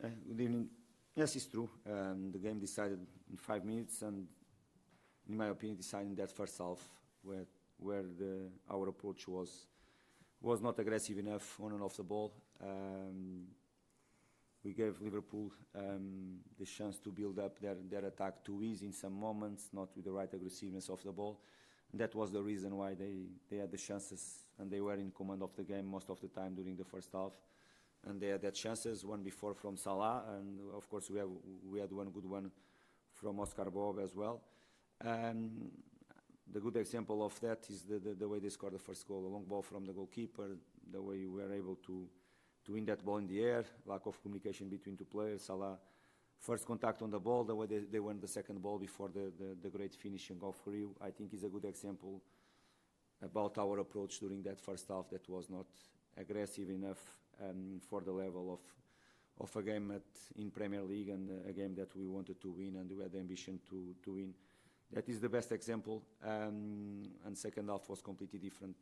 Good evening. Yes, it's true. The game decided in 5 minutes, and in my opinion, decided in that first half, where our approach was not aggressive enough on and off the ball. We gave Liverpool the chance to build up their attack too easy in some moments, not with the right aggressiveness of the ball. And that was the reason why they had the chances, and they were in command of the game most of the time during the first half. And they had that chances, one before from Salah, and of course we had one good one from Oscar Bob as well. The good example of that is the way they scored the first goal, a long ball from the goalkeeper, the way we were able to win that ball in the air, lack of communication between two players. Salah, first contact on the ball, the way they won the second ball before the great finishing of Rio, I think is a good example about our approach during that first half that was not aggressive enough for the level of a game in Premier League, and a game that we wanted to win and we had the ambition to win. That is the best example, and second half was completely different.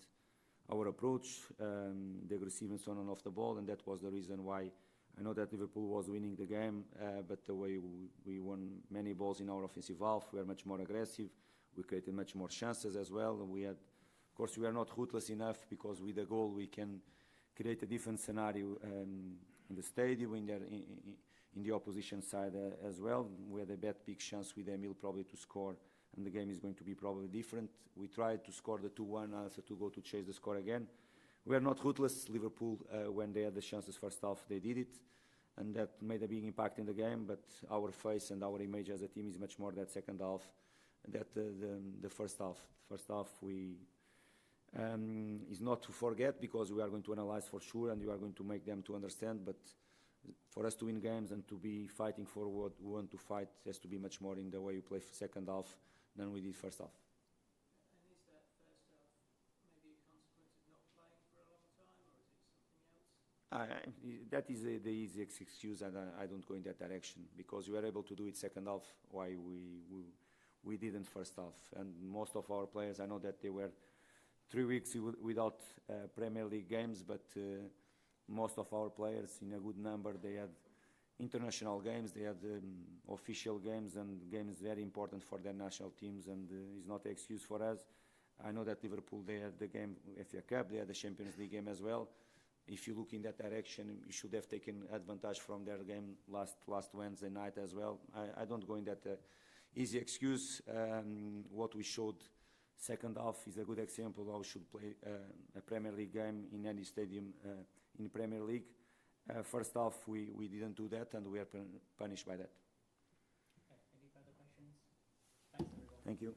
Our approach, the aggressiveness on and off the ball, and that was the reason why I know that Liverpool was winning the game, but the way we won many balls in our offensive half, we were much more aggressive, we created much more chances as well, and of course we are not ruthless enough, because with the goal we can create a different scenario in the stadium, in the opposition side as well. We had a big chance with Emil probably to score, and the game is going to be probably different. We tried to score the 2-1, also to go to chase the score again. We are not ruthless. Liverpool, when they had the chances first half, they did it, and that made a big impact in the game, but our face and our image as a team is much more that second half than the first half. First half is not to forget, because we are going to analyze for sure and we are going to make them to understand, but for us to win games and to be fighting for what we want to fight has to be much more in the way you play second half than we did first half. And is that first half maybe a consequence of not playing for a long time, or is it something else? That is the easiest excuse, and I don't go in that direction, because we were able to do it second half, why we didn't first half. And most of our players, I know that they were 3 weeks without Premier League games, but most of our players, in a good number, they had international games, they had official games, and games very important for their national teams, and it's not an excuse for us. I know that Liverpool, they had the game FA Cup, they had the Champions League game as well. If you look in that direction, you should have taken advantage from their game last Wednesday night as well. I don't go in that easy excuse. What we showed second half is a good example how we should play a Premier League game in any stadium in Premier League. First half we didn't do that, and we are punished by that. Okay, any further questions? Thanks everyone. Thank you.